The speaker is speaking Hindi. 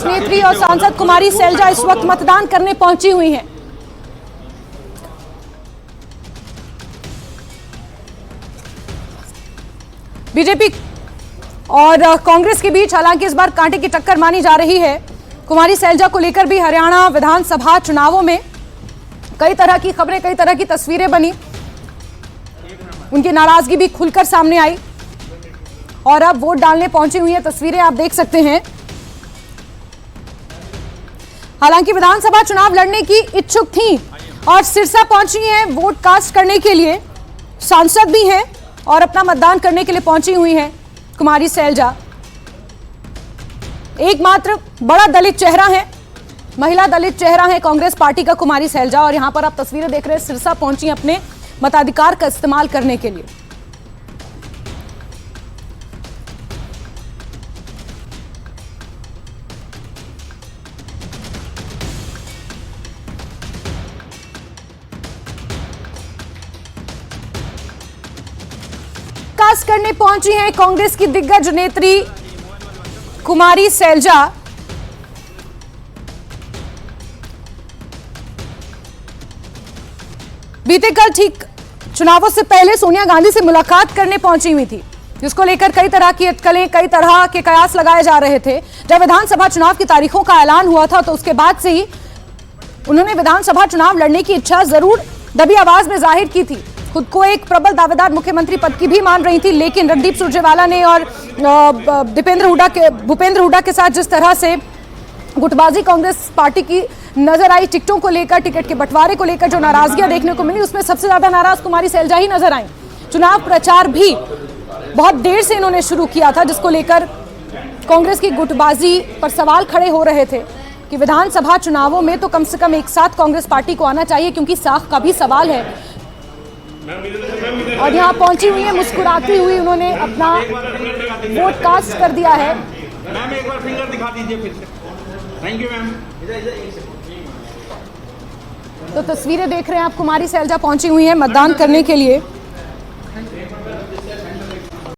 कांग्रेस नेत्री और सांसद कुमारी सैलजा इस वक्त मतदान करने पहुंची हुई हैं। बीजेपी और कांग्रेस के बीच हालांकि इस बार कांटे की टक्कर मानी जा रही है। कुमारी सैलजा को लेकर भी हरियाणा विधानसभा चुनावों में कई तरह की खबरें, कई तरह की तस्वीरें बनी, उनकी नाराजगी भी खुलकर सामने आई और अब वोट डालने पहुंची हुई है। तस्वीरें आप देख सकते हैं। हालांकि विधानसभा चुनाव लड़ने की इच्छुक थी और सिरसा पहुंची हैं वोट कास्ट करने के लिए। सांसद भी हैं और अपना मतदान करने के लिए पहुंची हुई हैं कुमारी सैलजा। एकमात्र बड़ा दलित चेहरा है, महिला दलित चेहरा है कांग्रेस पार्टी का कुमारी सैलजा। और यहां पर आप तस्वीरें देख रहे हैं, सिरसा पहुंची अपने मताधिकार का इस्तेमाल करने के लिए। कास्ट करने पहुंची हैं कांग्रेस की दिग्गज नेत्री कुमारी सैलजा। बीते कल ठीक चुनावों से पहले सोनिया गांधी से मुलाकात करने पहुंची हुई थी, जिसको लेकर कई तरह की अटकलें, कई तरह के कयास लगाए जा रहे थे। जब विधानसभा चुनाव की तारीखों का ऐलान हुआ था तो उसके बाद से ही उन्होंने विधानसभा चुनाव लड़ने की इच्छा जरूर दबी आवाज में जाहिर की थी। खुद को एक प्रबल दावेदार मुख्यमंत्री पद की भी मान रही थी, लेकिन रणदीप सुरजेवाला ने और भूपेंद्र हुड्डा के साथ जिस तरह से गुटबाजी कांग्रेस पार्टी की नजर आई, टिकटों को लेकर, टिकट के बंटवारे को लेकर जो नाराजगियां देखने को मिली, उसमें सबसे ज्यादा नाराज कुमारी सैलजा ही नजर आई। चुनाव प्रचार भी बहुत देर से इन्होंने शुरू किया था, जिसको लेकर कांग्रेस की गुटबाजी पर सवाल खड़े हो रहे थे कि विधानसभा चुनावों में तो कम से कम एक साथ कांग्रेस पार्टी को आना चाहिए, क्योंकि साख का भी सवाल है। और यहाँ पहुंची हुई है, मुस्कुराती हुई उन्होंने अपना वोट कास्ट कर दिया है। मैम एक बार फिंगर दिखा दीजिए फिर से। Thank you ma'am. तो तस्वीरें देख रहे हैं आप, कुमारी सैलजा पहुंची हुई है मतदान करने के लिए।